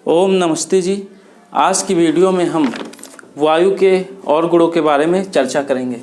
ओम नमस्ते जी। आज की वीडियो में हम वायु के और गुणों के बारे में चर्चा करेंगे।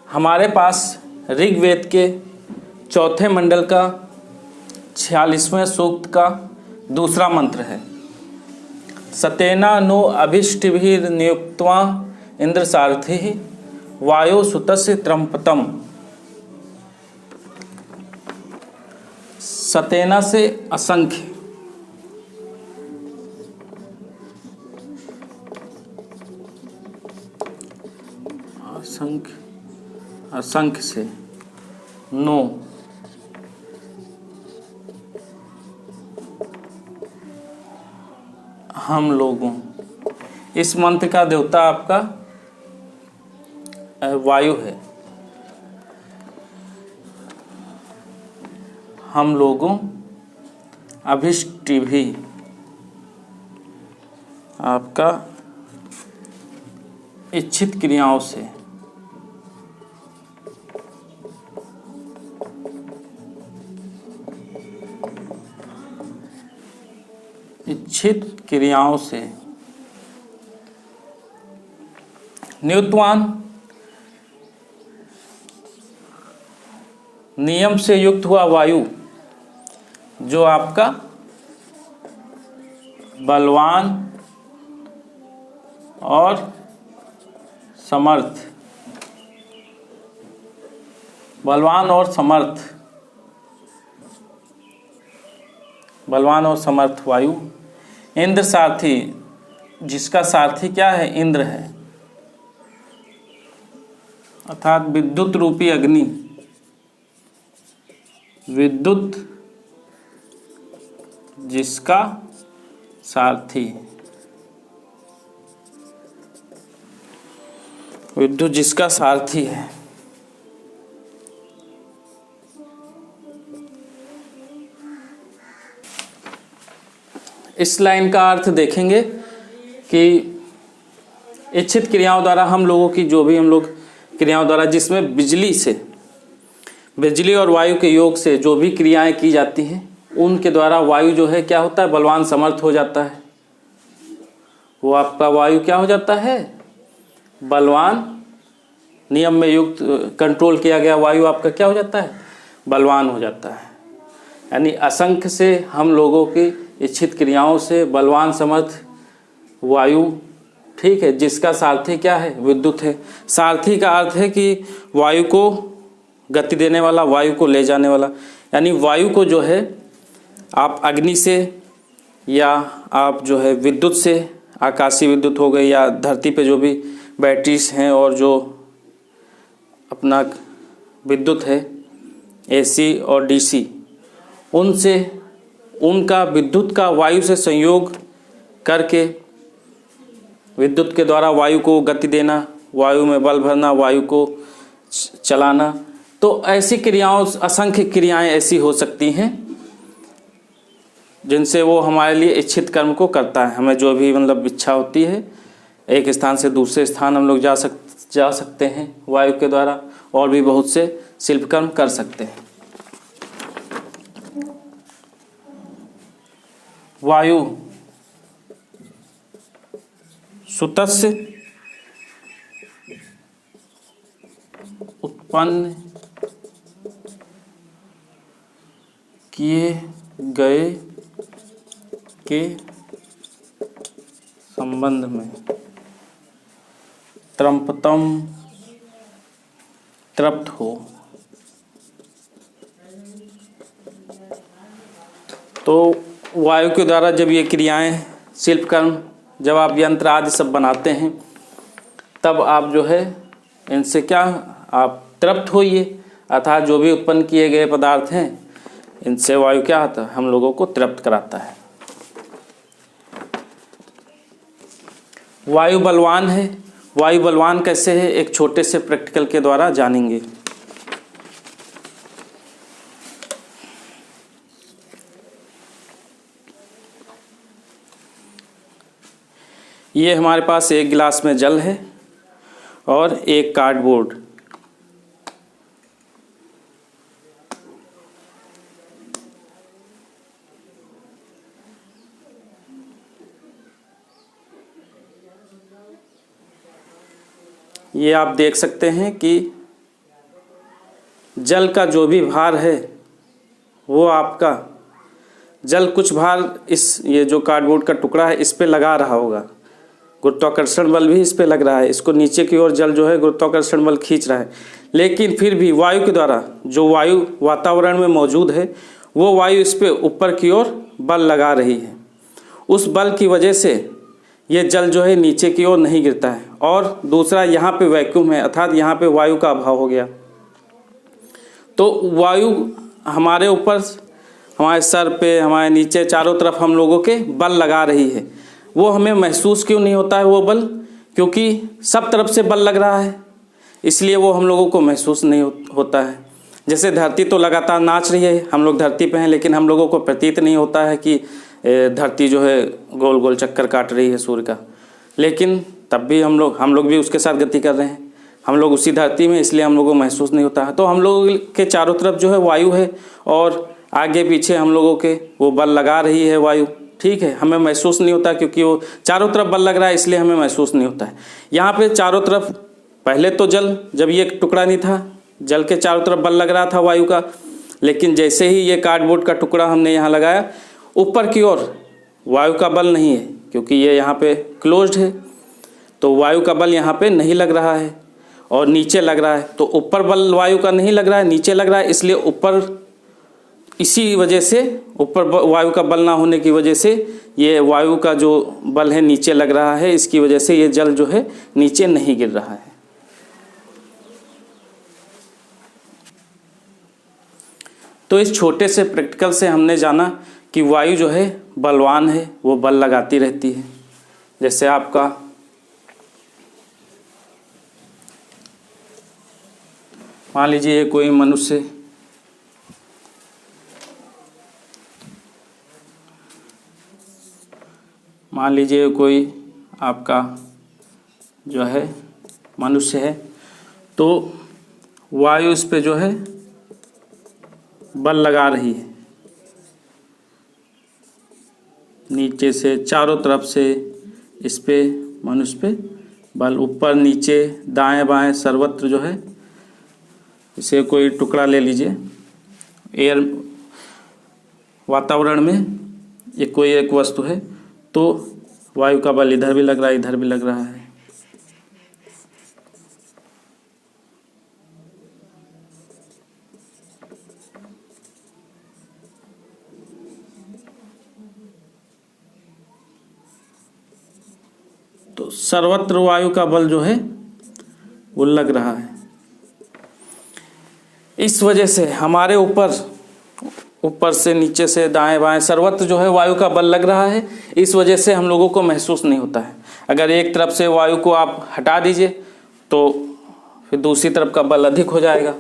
हमारे पास ऋग्वेद के चौथे मंडल का 46वें सूक्त का दूसरा मंत्र है। सतेना नो अभिष्टिभिर्नियुक्त्वा इंद्र सारथिः वायो सुतस्य त्रम्पतम्। सतेना से असंख्य, असंख्य से नो, हम लोगों। इस मंत्र का देवता आपका वायु है। हम लोगों अभिष्टि भी आपका इच्छित क्रियाओं से, इच्छित क्रियाओं से नियुक्तवान, नियम से युक्त हुआ वायु जो आपका बलवान और समर्थ, बलवान और समर्थ वायु। इंद्र सारथी, जिसका सारथी क्या है? इंद्र है, अर्थात विद्युत रूपी अग्नि। विद्युत जिसका सारथी, विद्युत जिसका सारथी है। इस लाइन का अर्थ देखेंगे कि इच्छित क्रियाओं द्वारा हम लोगों की, जो भी हम लोग क्रियाओं द्वारा, जिसमें बिजली और वायु के योग से जो भी क्रियाएं की जाती हैं, उनके द्वारा वायु जो है क्या होता है? बलवान समर्थ हो जाता है। वो आपका वायु क्या हो जाता है? बलवान, नियम में युक्त, कंट्रोल किया गया वायु आपका क्या हो जाता है? बलवान हो जाता है। यानी असंख्य से हम लोगों की इच्छित क्रियाओं से बलवान समर्थ वायु, ठीक है, जिसका सारथी क्या है? विद्युत है। सारथी का अर्थ है कि वायु को गति देने वाला, वायु को ले जाने वाला। यानी वायु को जो है आप अग्नि से, या आप जो है विद्युत से, आकाशीय विद्युत हो गई, या धरती पे जो भी बैटरीज हैं और जो अपना विद्युत है, एसी और डीसी, उनसे, उनका विद्युत का वायु से संयोग करके विद्युत के द्वारा वायु को गति देना, वायु में बल भरना, वायु को चलाना। तो ऐसी क्रियाओं, असंख्य क्रियाएं ऐसी हो सकती हैं जिनसे वो हमारे लिए इच्छित कर्म को करता है। हमें जो भी मतलब इच्छा होती है, एक स्थान से दूसरे स्थान हम लोग जा सकते हैं वायु के द्वारा, और भी बहुत से शिल्प कर्म कर सकते हैं। वायु सुतस्य उत्पन्न किए गए के संबंध में त्रम्पतम, तृप्त हो। तो वायु के द्वारा जब ये क्रियाएं, शिल्प कर्म, जब आप यंत्र आदि सब बनाते हैं, तब आप जो है इनसे क्या, आप तृप्त होइए। अर्थात जो भी उत्पन्न किए गए पदार्थ हैं, इनसे वायु क्या होता है? हम लोगों को तृप्त कराता है। वायु बलवान है। वायु बलवान कैसे है? एक छोटे से प्रैक्टिकल के द्वारा जानेंगे। ये हमारे पास एक गिलास में जल है और एक कार्डबोर्ड, ये आप देख सकते हैं कि जल का जो भी भार है वो आपका जल कुछ भार ये जो कार्डबोर्ड का टुकड़ा है इस पे लगा रहा होगा, गुरुत्वाकर्षण बल भी इस पे लग रहा है, इसको नीचे की ओर जल जो है गुरुत्वाकर्षण बल खींच रहा है। लेकिन फिर भी वायु के द्वारा, जो वायु वातावरण में मौजूद है वो वायु इस पे ऊपर की ओर बल लगा रही है। उस बल की वजह से ये जल जो है नीचे की ओर नहीं गिरता है। और दूसरा, यहाँ पे वैक्यूम है, अर्थात यहाँ पे वायु का अभाव हो गया। तो वायु हमारे ऊपर, हमारे सर पे, हमारे नीचे, चारों तरफ हम लोगों के बल लगा रही है। वो हमें महसूस क्यों नहीं होता है वो बल? क्योंकि सब तरफ से बल लग रहा है, इसलिए वो हम लोगों को महसूस नहीं होता है। जैसे धरती तो लगातार नाच रही है, हम लोग धरती पे हैं, लेकिन हम लोगों को प्रतीत नहीं होता है कि धरती जो है गोल गोल चक्कर काट रही है सूर्य का। लेकिन तब भी हम लोग भी उसके साथ गति कर रहे हैं, हम लोग उसी धरती में, इसलिए हम लोगों को महसूस नहीं होता है। तो हम लोगों के चारों तरफ जो है वायु है और आगे पीछे हम लोगों के वो बल लगा रही है वायु, ठीक है। हमें महसूस नहीं होता क्योंकि वो चारों तरफ बल लग रहा है, इसलिए हमें महसूस नहीं होता है। यहाँ पे चारों तरफ, पहले तो जल, जब ये टुकड़ा नहीं था, जल के चारों तरफ बल लग रहा था वायु का। लेकिन जैसे ही ये कार्डबोर्ड का टुकड़ा हमने यहाँ लगाया, ऊपर की ओर वायु का बल नहीं है, क्योंकि ये यहाँ पे क्लोज्ड है, तो वायु का बल यहाँ पे नहीं लग रहा है और नीचे लग रहा है। तो ऊपर बल वायु का नहीं लग रहा है, नीचे लग रहा है, इसलिए ऊपर, इसी वजह से ऊपर वायु का बल ना होने की वजह से ये वायु का जो बल है नीचे लग रहा है, इसकी वजह से ये जल जो है नीचे नहीं गिर रहा है। तो इस छोटे से प्रैक्टिकल से हमने जाना कि वायु जो है बलवान है, वो बल लगाती रहती है। जैसे आपका मान लीजिए कोई मनुष्य, मान लीजिए कोई आपका जो है मनुष्य है, तो वायु इस पे जो है बल लगा रही है, नीचे से चारों तरफ से इस पे, मनुष्य पे बल, ऊपर नीचे दाएं बाएं सर्वत्र जो है। इसे कोई टुकड़ा ले लीजिए, एयर, वातावरण में ये कोई एक वस्तु है, तो वायु का बल इधर भी लग रहा है, इधर भी लग रहा है। तो सर्वत्र वायु का बल जो है वो लग रहा है। इस वजह से हमारे ऊपर से, नीचे से, दाएं बाएं सर्वत्र जो है वायु का बल लग रहा है। इस वजह से हम लोगों को महसूस नहीं होता है। अगर एक तरफ से वायु को आप हटा दीजिए तो फिर दूसरी तरफ का बल अधिक हो जाएगा।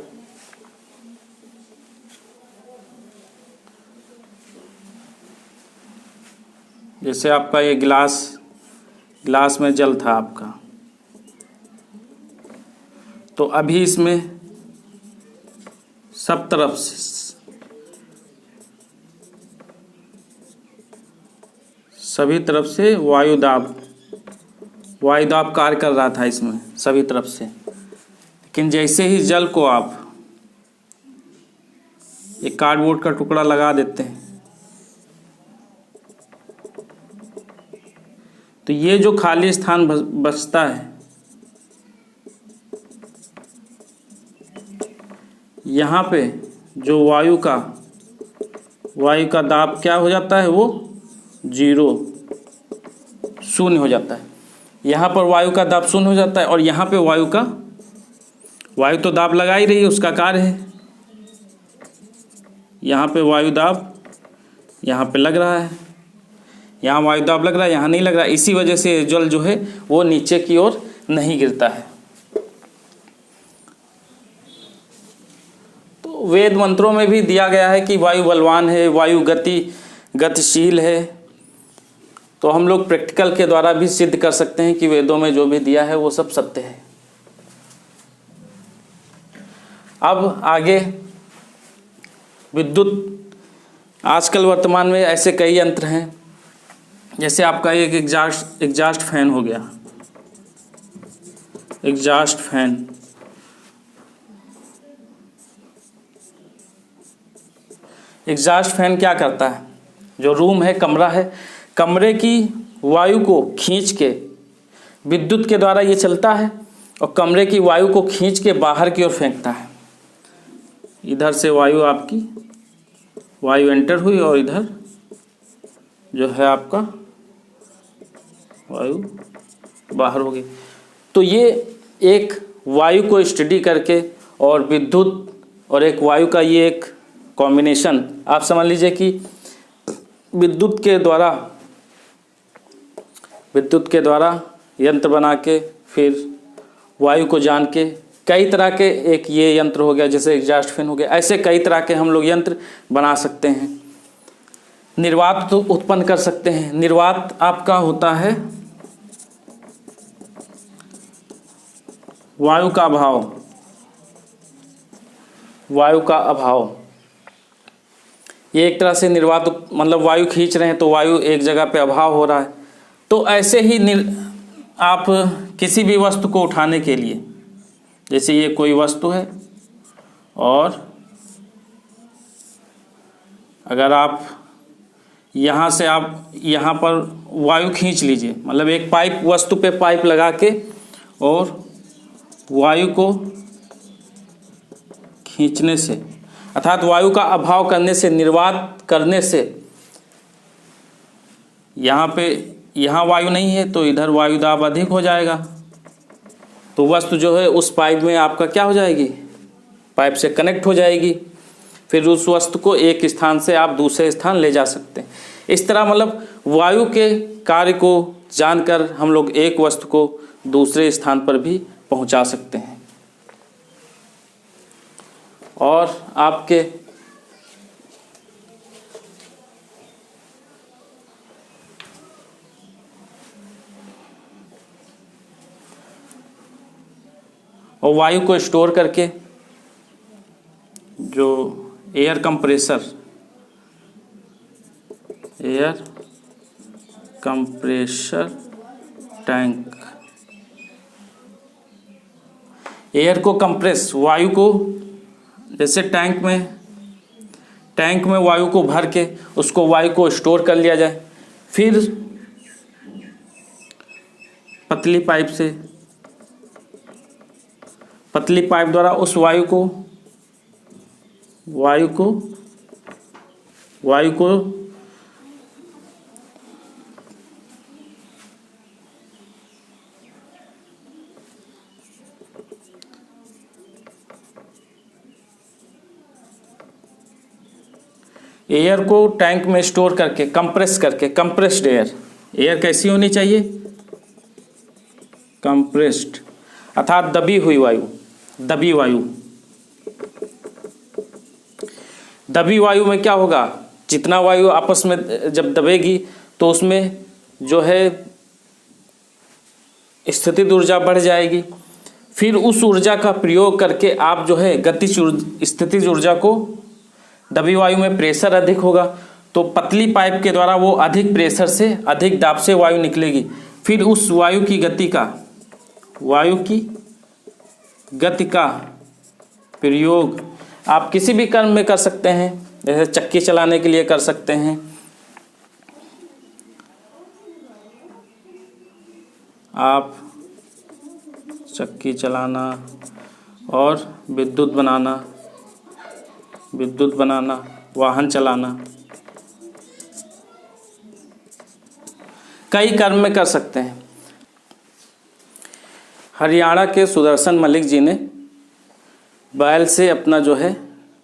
जैसे आपका ये गिलास में जल था आपका, तो अभी इसमें सब तरफ से, सभी तरफ से वायु दाब कार्य कर रहा था इसमें सभी तरफ से। लेकिन जैसे ही जल को आप एक कार्डबोर्ड का टुकड़ा लगा देते हैं, तो ये जो खाली स्थान बचता है, यहाँ पे जो वायु का दाब क्या हो जाता है, वो 0, शून्य हो जाता है। यहाँ पर वायु का दाब शून्य हो जाता है और यहाँ पे वायु तो दाब लगा ही रही है, उसका कार्य है। यहाँ पे वायु दाब यहाँ पे लग रहा है, यहाँ वायु दाब लग रहा है, यहाँ नहीं लग रहा है। इसी वजह से जल जो है वो नीचे की ओर नहीं गिरता है। तो वेद मंत्रों में भी दिया गया है कि वायु बलवान है, वायु गतिशील है। तो हम लोग प्रैक्टिकल के द्वारा भी सिद्ध कर सकते हैं कि वेदों में जो भी दिया है वो सब सत्य है। अब आगे विद्युत, आजकल वर्तमान में ऐसे कई यंत्र हैं, जैसे आपका एक एग्जास्ट फैन हो गया, एग्जॉस्ट फैन। एग्जॉस्ट फैन क्या करता है, जो रूम है, कमरा है, कमरे की वायु को खींच के, विद्युत के द्वारा ये चलता है और कमरे की वायु को खींच के बाहर की ओर फेंकता है। इधर से वायु आपकी वायु एंटर हुई और इधर जो है आपका वायु बाहर हो गई। तो ये एक वायु को स्टडी करके और विद्युत और एक वायु का ये एक कॉम्बिनेशन, आप समझ लीजिए कि विद्युत के द्वारा यंत्र बना के फिर वायु को जान के कई तरह के एक ये यंत्र हो गया, जैसे एग्जॉस्ट फैन हो गया। ऐसे कई तरह के हम लोग यंत्र बना सकते हैं। निर्वात तो उत्पन्न कर सकते हैं। निर्वात आपका होता है वायु का अभाव, वायु का अभाव। ये एक तरह से निर्वात, मतलब वायु खींच रहे हैं तो वायु एक जगह पे अभाव हो रहा है। तो ऐसे ही आप किसी भी वस्तु को उठाने के लिए, जैसे ये कोई वस्तु है और अगर आप यहाँ से आप यहाँ पर वायु खींच लीजिए, मतलब एक पाइप, वस्तु पे पाइप लगा के और वायु को खींचने से, अर्थात वायु का अभाव करने से, निर्वात करने से, यहाँ वायु नहीं है तो इधर वायु दाब अधिक हो जाएगा, तो वस्तु जो है उस पाइप में आपका क्या हो जाएगी, पाइप से कनेक्ट हो जाएगी। फिर उस वस्तु को एक स्थान से आप दूसरे स्थान ले जा सकते हैं। इस तरह मतलब वायु के कार्य को जानकर हम लोग एक वस्तु को दूसरे स्थान पर भी पहुंचा सकते हैं। और आपके और वायु को स्टोर करके जो एयर कंप्रेसर टैंक, एयर को कंप्रेस, वायु को, जैसे टैंक में वायु को भर के उसको वायु को स्टोर कर लिया जाए, फिर पतली पाइप द्वारा उस वायु को एयर को टैंक में स्टोर करके कंप्रेस्ड एयर कैसी होनी चाहिए, कंप्रेस्ड, अर्थात दबी वायु में क्या होगा, जितना वायु आपस में जब दबेगी तो उसमें जो है स्थितिज ऊर्जा बढ़ जाएगी। फिर उस ऊर्जा का प्रयोग करके आप जो है स्थितिज ऊर्जा को, दबी वायु में प्रेशर अधिक होगा तो पतली पाइप के द्वारा वो अधिक प्रेशर से, अधिक दाब से वायु निकलेगी। फिर उस वायु की गति का प्रयोग आप किसी भी कर्म में कर सकते हैं, जैसे चक्की चलाने के लिए कर सकते हैं, आप चक्की चलाना और विद्युत बनाना, वाहन चलाना, कई कर्म में कर सकते हैं। हरियाणा के सुदर्शन मलिक जी ने बैल से अपना जो है,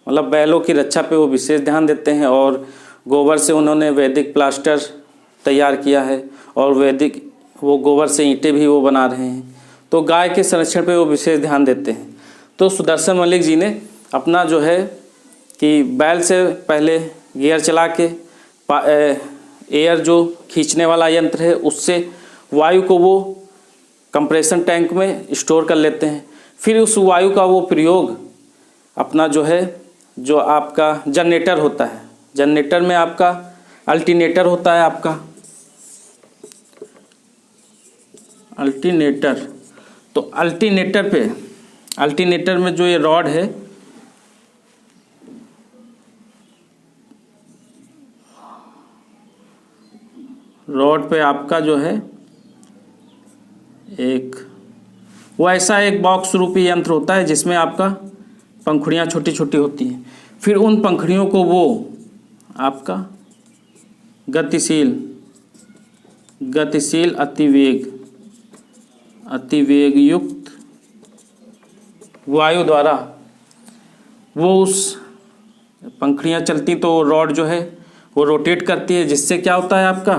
मतलब बैलों की रक्षा पे वो विशेष ध्यान देते हैं और गोबर से उन्होंने वैदिक प्लास्टर तैयार किया है और वो गोबर से ईंटें भी वो बना रहे हैं। तो गाय के संरक्षण पे वो विशेष ध्यान देते हैं। तो सुदर्शन मलिक जी ने अपना जो है कि बैल से पहले गियर चला के एयर जो खींचने वाला यंत्र है उससे वायु को वो कंप्रेशन टैंक में स्टोर कर लेते हैं। फिर उस वायु का वो प्रयोग अपना जो है, जो आपका जनरेटर होता है, जनरेटर में आपका अल्टरनेटर होता है, आपका अल्टरनेटर, तो अल्टरनेटर में जो ये रॉड है, रॉड पे आपका जो है वो ऐसा एक बॉक्स रूपी यंत्र होता है जिसमें आपका पंखुड़ियाँ छोटी छोटी होती हैं। फिर उन पंखुड़ियों को वो आपका गतिशील अतिवेग युक्त वायु द्वारा वो उस पंखुड़ियाँ चलती तो रॉड जो है वो रोटेट करती है, जिससे क्या होता है आपका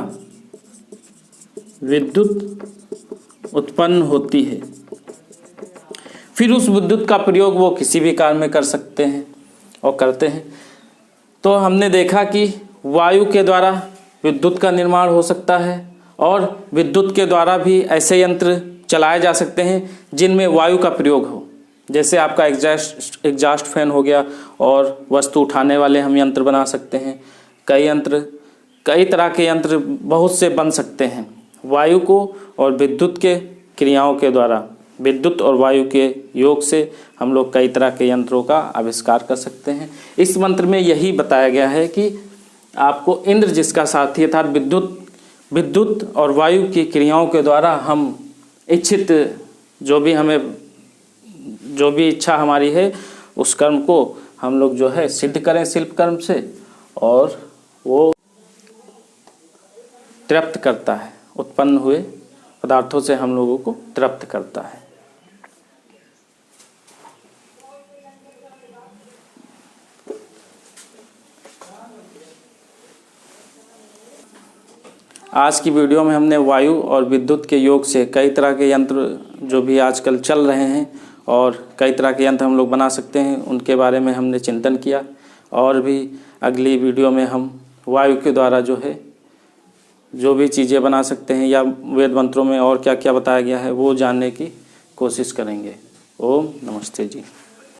विद्युत उत्पन्न होती है। फिर उस विद्युत का प्रयोग वो किसी भी कार्य में कर सकते हैं और करते हैं। तो हमने देखा कि वायु के द्वारा विद्युत का निर्माण हो सकता है और विद्युत के द्वारा भी ऐसे यंत्र चलाए जा सकते हैं जिनमें वायु का प्रयोग हो। जैसे आपका एग्जॉस्ट फैन हो गया, और वस्तु उठाने वाले हम यंत्र बना सकते हैं। कई तरह के यंत्र बहुत से बन सकते हैं। वायु को और विद्युत के क्रियाओं के द्वारा, विद्युत और वायु के योग से हम लोग कई तरह के यंत्रों का आविष्कार कर सकते हैं। इस मंत्र में यही बताया गया है कि आपको इंद्र जिसका साथी अर्थात विद्युत और वायु की क्रियाओं के द्वारा हम इच्छित जो भी इच्छा हमारी है उस कर्म को हम लोग जो है सिद्ध करें शिल्प कर्म से, और वो तृप्त करता है, उत्पन्न हुए पदार्थों से हम लोगों को तृप्त करता है। आज की वीडियो में हमने वायु और विद्युत के योग से कई तरह के यंत्र जो भी आजकल चल रहे हैं और कई तरह के यंत्र हम लोग बना सकते हैं उनके बारे में हमने चिंतन किया। और भी अगली वीडियो में हम वायु के द्वारा जो है जो भी चीज़ें बना सकते हैं या वेद मंत्रों में और क्या क्या बताया गया है वो जानने की कोशिश करेंगे। ओम नमस्ते जी।